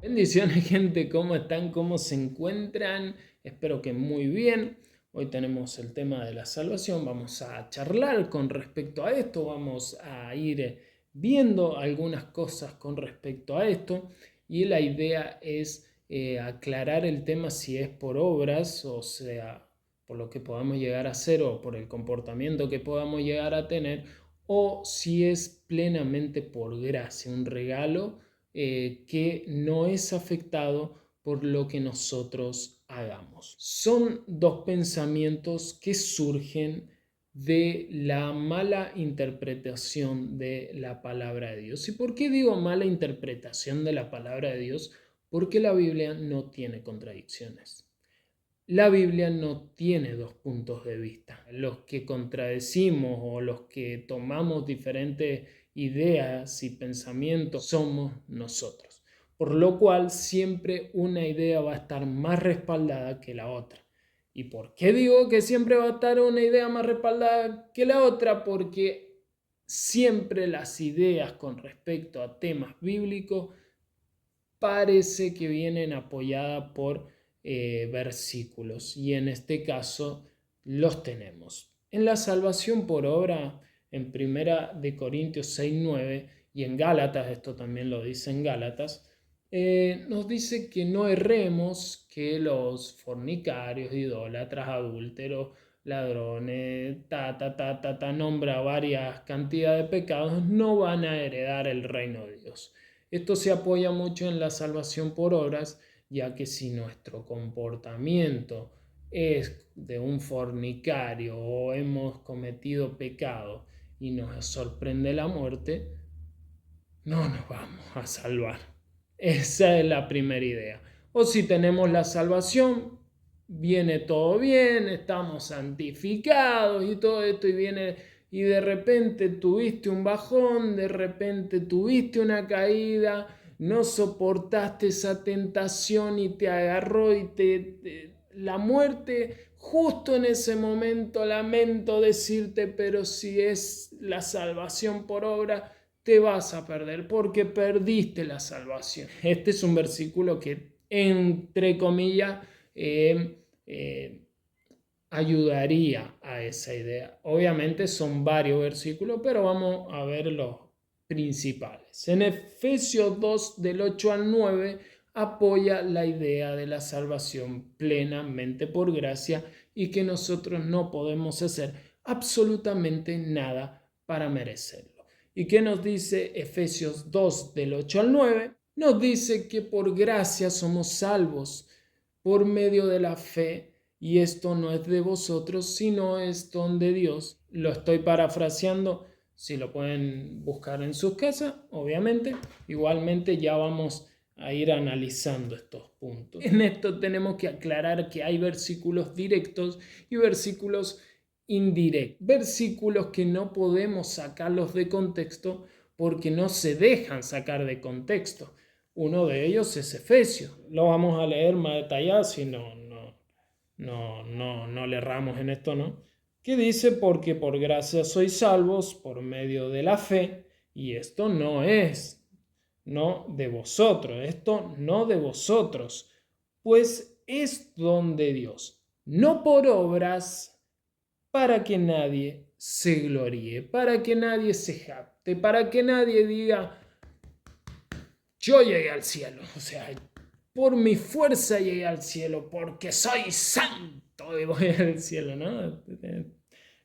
Bendiciones, gente, ¿cómo están? ¿Cómo se encuentran? Espero que muy bien. Hoy tenemos el tema de la salvación. Vamos a charlar con respecto a esto. Vamos a ir viendo algunas cosas con respecto a esto. Y la idea es aclarar el tema si es por obras, o sea, por lo que podamos llegar a hacer o por el comportamiento que podamos llegar a tener, o si es plenamente por gracia, un regalo que no es afectado por lo que nosotros hagamos. Son dos pensamientos que surgen de la mala interpretación de la palabra de Dios. ¿Y por qué digo mala interpretación de la palabra de Dios? Porque la Biblia no tiene contradicciones. La Biblia no tiene dos puntos de vista. Los que contradecimos o los que tomamos diferentes ideas y pensamientos somos nosotros. Por lo cual siempre una idea va a estar más respaldada que la otra. ¿Y por qué digo que siempre va a estar una idea más respaldada que la otra? Porque siempre las ideas con respecto a temas bíblicos parece que vienen apoyadas por versículos, y en este caso los tenemos. En la salvación por obra, en Primera de Corintios 6:9 y en Gálatas, esto también lo dice en Gálatas, nos dice que no erremos, que los fornicarios, idólatras, adúlteros, ladrones, nombra varias cantidades de pecados, no van a heredar el reino de Dios. Esto se apoya mucho en la salvación por obras, ya que si nuestro comportamiento es de un fornicario o hemos cometido pecado y nos sorprende la muerte, no nos vamos a salvar. Esa es la primera idea. O si tenemos la salvación, viene todo bien, estamos santificados y todo esto, y de repente tuviste un bajón, de repente tuviste una caída, no soportaste esa tentación y te agarró y la muerte justo en ese momento. Lamento decirte, pero si es la salvación por obra, te vas a perder porque perdiste la salvación. Este es un versículo que, entre comillas, ayudaría a esa idea. Obviamente son varios versículos, pero vamos a ver los principales. En Efesios 2, del 8 al 9, apoya la idea de la salvación plenamente por gracia y que nosotros no podemos hacer absolutamente nada para merecerlo. ¿Y qué nos dice Efesios 2, del 8 al 9? Nos dice que por gracia somos salvos por medio de la fe, y esto no es de vosotros, sino es don de Dios. Lo estoy parafraseando, si lo pueden buscar en sus casas, obviamente. Igualmente ya vamos a ir analizando estos puntos. En esto tenemos que aclarar que hay versículos directos y versículos indirectos. Versículos que no podemos sacarlos de contexto porque no se dejan sacar de contexto. Uno de ellos es Efesios. Lo vamos a leer más detallado si no le erramos en esto, ¿no? Que dice, porque por gracia sois salvos por medio de la fe, y esto no es, no de vosotros, esto no de vosotros, pues es don de Dios, no por obras, para que nadie se gloríe, para que nadie se jacte, para que nadie diga, yo llegué al cielo, o sea, por mi fuerza llegué al cielo, porque soy santo y voy al cielo, ¿no?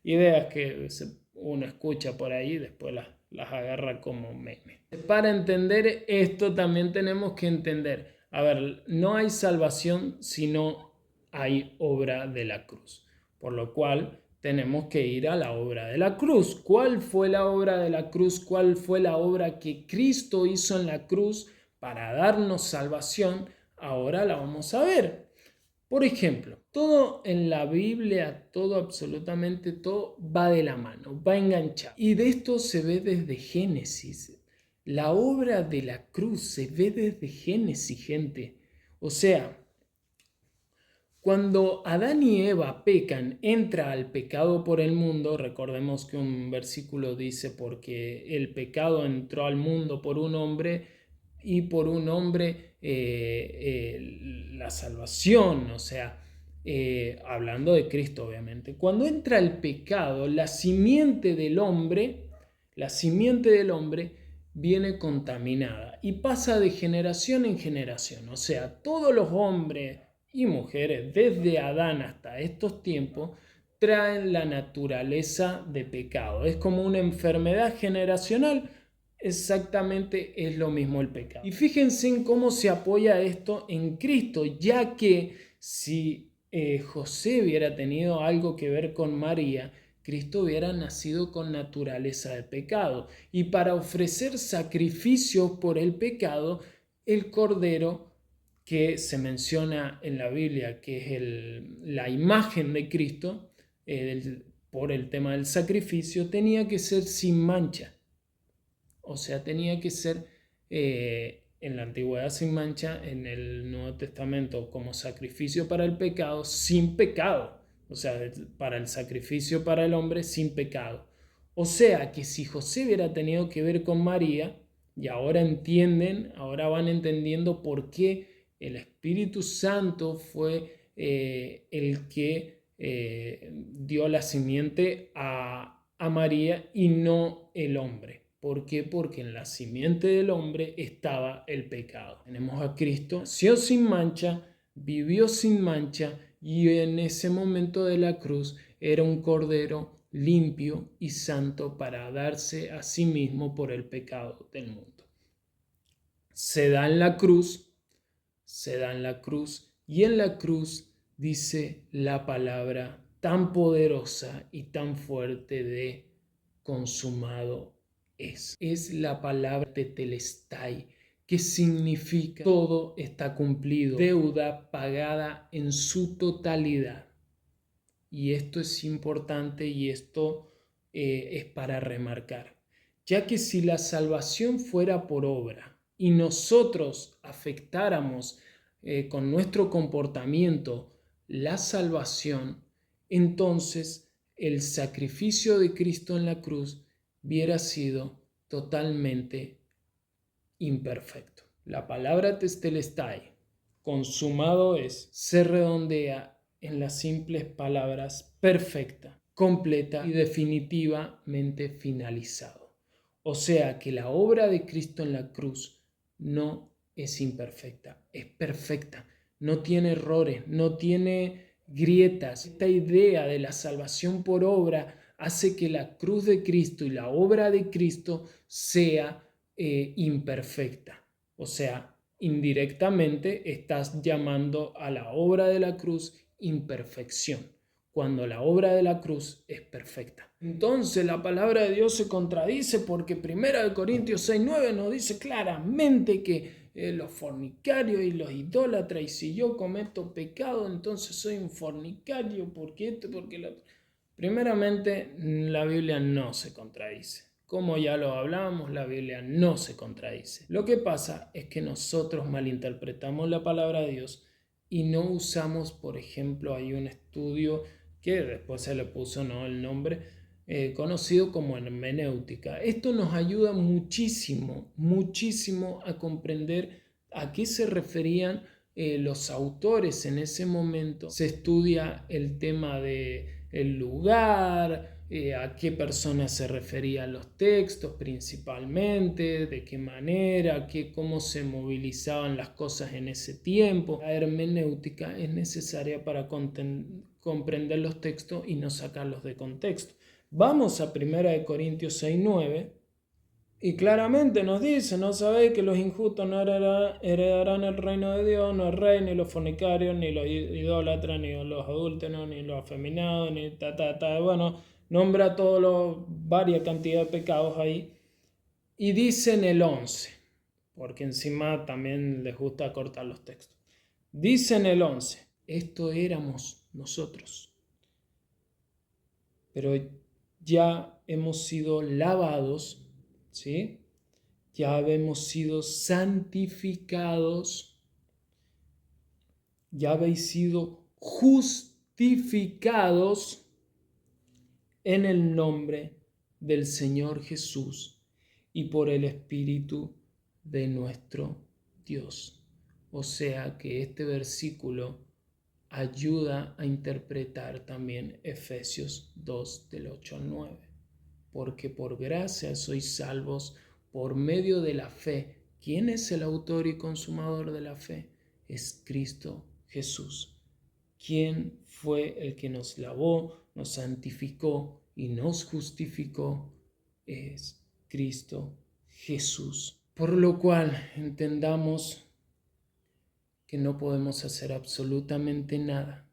Ideas que uno escucha por ahí y después las agarra como meme. Para entender esto también tenemos que entender, a ver, no hay salvación si no hay obra de la cruz, por lo cual tenemos que ir a la obra de la cruz. ¿Cuál fue la obra de la cruz? ¿Cuál fue la obra que Cristo hizo en la cruz para darnos salvación? Ahora la vamos a ver. Por ejemplo, todo en la Biblia, todo, absolutamente todo, va de la mano, va enganchado. Y de esto se ve desde Génesis. La obra de la cruz se ve desde Génesis, gente. O sea, cuando Adán y Eva pecan, entra al pecado por el mundo. Recordemos que un versículo dice, porque el pecado entró al mundo por un hombre y por un hombre la salvación, o sea, hablando de Cristo obviamente. Cuando entra el pecado, la simiente del hombre viene contaminada y pasa de generación en generación. O sea, todos los hombres y mujeres, desde Adán hasta estos tiempos, traen la naturaleza de pecado. Es como una enfermedad generacional. Exactamente es lo mismo el pecado. Y fíjense en cómo se apoya esto en Cristo, ya que si José hubiera tenido algo que ver con María, Cristo hubiera nacido con naturaleza de pecado. Y para ofrecer sacrificios por el pecado, el cordero que se menciona en la Biblia, que es la imagen de Cristo, por el tema del sacrificio, tenía que ser sin mancha. O sea, tenía que ser en la antigüedad sin mancha, en el Nuevo Testamento como sacrificio para el pecado, sin pecado. O sea, para el sacrificio para el hombre sin pecado. O sea, que si José hubiera tenido que ver con María, y ahora entienden, ahora van entendiendo por qué el Espíritu Santo fue el que dio la simiente a María y no el hombre. ¿Por qué? Porque en la simiente del hombre estaba el pecado. Tenemos a Cristo, nació sin mancha, vivió sin mancha y en ese momento de la cruz era un cordero limpio y santo para darse a sí mismo por el pecado del mundo. Se da en la cruz y en la cruz dice la palabra tan poderosa y tan fuerte de consumado es. Es la palabra tetelestai, que significa todo está cumplido, deuda pagada en su totalidad. Y esto es importante y esto es para remarcar, ya que si la salvación fuera por obra y nosotros afectáramos con nuestro comportamiento la salvación, entonces el sacrificio de Cristo en la cruz hubiera sido totalmente imperfecto. La palabra testelestai, consumado es, se redondea en las simples palabras perfecta, completa y definitivamente finalizado. O sea que la obra de Cristo en la cruz no es imperfecta, es perfecta, no tiene errores, no tiene grietas. Esta idea de la salvación por obra hace que la cruz de Cristo y la obra de Cristo sea imperfecta. O sea, indirectamente estás llamando a la obra de la cruz imperfección, cuando la obra de la cruz es perfecta. Entonces la palabra de Dios se contradice porque 1 Corintios 6:9 nos dice claramente que los fornicarios y los idólatras, y si yo cometo pecado, entonces soy un fornicario, porque esto, porque lo otro. Primeramente, la Biblia no se contradice. Como ya lo hablábamos, la Biblia no se contradice. Lo que pasa es que nosotros malinterpretamos la palabra de Dios y no usamos, por ejemplo, hay un estudio que después se le puso el nombre, conocido como hermenéutica. Esto nos ayuda muchísimo, muchísimo a comprender a qué se referían los autores en ese momento. Se estudia el tema del lugar, a qué personas se referían los textos principalmente, de qué manera, cómo se movilizaban las cosas en ese tiempo. La hermenéutica es necesaria para comprender los textos y no sacarlos de contexto. Vamos a 1 Corintios 6:9 y claramente nos dice: ¿no sabéis que los injustos no heredarán el reino de Dios? No el rey, ni los fornicarios, ni los idólatras, ni los adúlteros, ni los afeminados, ni bueno, nombra varias cantidad de pecados ahí. Y dice en el 11, porque encima también les gusta cortar los textos. Dice en el 11, esto éramos nosotros, pero ya hemos sido lavados, ¿sí? Ya hemos sido santificados, ya habéis sido justificados en el nombre del Señor Jesús y por el Espíritu de nuestro Dios. O sea que este versículo ayuda a interpretar también Efesios 2 del 8 al 9. Porque por gracia sois salvos por medio de la fe. ¿Quién es el autor y consumador de la fe? Es Cristo Jesús. ¿Quién fue el que nos lavó, nos santificó y nos justificó? Es Cristo Jesús. Por lo cual entendamos que no podemos hacer absolutamente nada.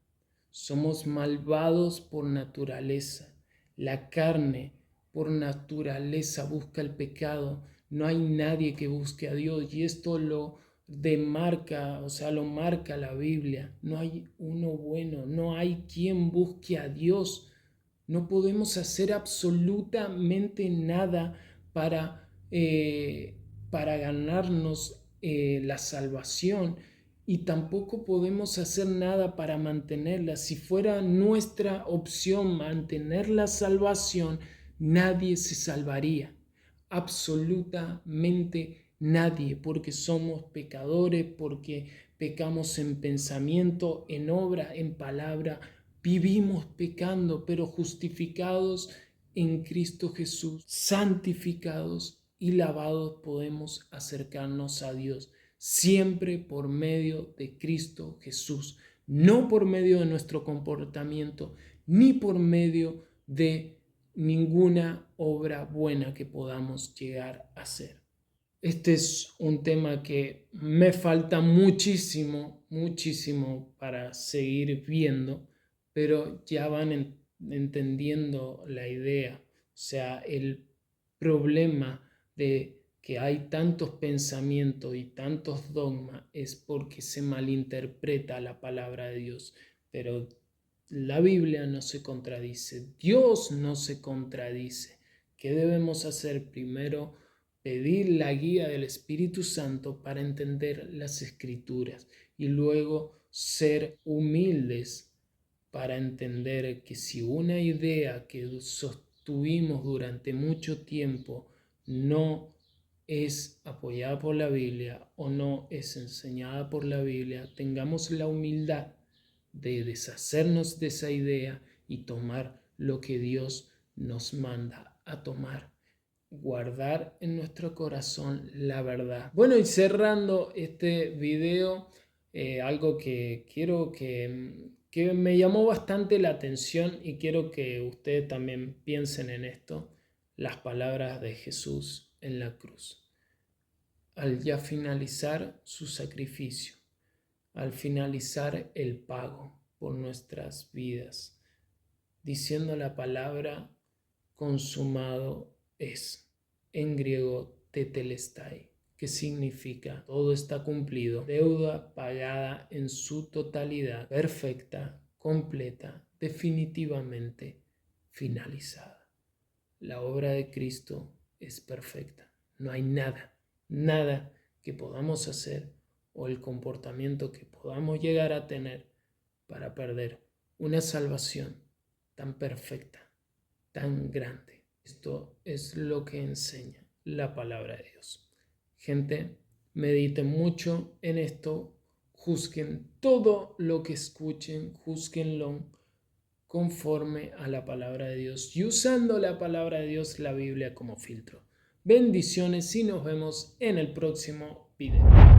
Somos malvados por naturaleza. La carne por naturaleza busca el pecado. No hay nadie que busque a Dios y esto lo demarca, lo marca la Biblia. No hay uno bueno, no hay quien busque a Dios. No podemos hacer absolutamente nada para ganarnos la salvación. Y tampoco podemos hacer nada para mantenerla. Si fuera nuestra opción mantener la salvación, nadie se salvaría. Absolutamente nadie, porque somos pecadores, porque pecamos en pensamiento, en obra, en palabra. Vivimos pecando, pero justificados en Cristo Jesús, santificados y lavados, podemos acercarnos a Dios. Siempre por medio de Cristo Jesús, no por medio de nuestro comportamiento, ni por medio de ninguna obra buena que podamos llegar a hacer. Este es un tema que me falta muchísimo para seguir viendo, pero ya van entendiendo la idea. O sea, el problema de que hay tantos pensamientos y tantos dogmas es porque se malinterpreta la palabra de Dios. Pero la Biblia no se contradice, Dios no se contradice. ¿Qué debemos hacer? Primero, pedir la guía del Espíritu Santo para entender las Escrituras y luego ser humildes para entender que si una idea que sostuvimos durante mucho tiempo no es apoyada por la Biblia o no es enseñada por la Biblia, tengamos la humildad de deshacernos de esa idea y tomar lo que Dios nos manda a tomar. Guardar en nuestro corazón la verdad. Bueno, y cerrando este video, algo que quiero que me llamó bastante la atención y quiero que ustedes también piensen en esto, las palabras de Jesús en la cruz. Al ya finalizar su sacrificio, al finalizar el pago por nuestras vidas, diciendo la palabra consumado es, en griego tetelestai, que significa todo está cumplido, deuda pagada en su totalidad, perfecta, completa, definitivamente finalizada. La obra de Cristo es perfecta. No hay nada que podamos hacer o el comportamiento que podamos llegar a tener para perder una salvación tan perfecta, tan grande. Esto es lo que enseña la palabra de Dios. Gente, mediten mucho en esto, juzguen todo lo que escuchen, juzguenlo conforme a la palabra de Dios y usando la palabra de Dios, la Biblia, como filtro. Bendiciones y nos vemos en el próximo video.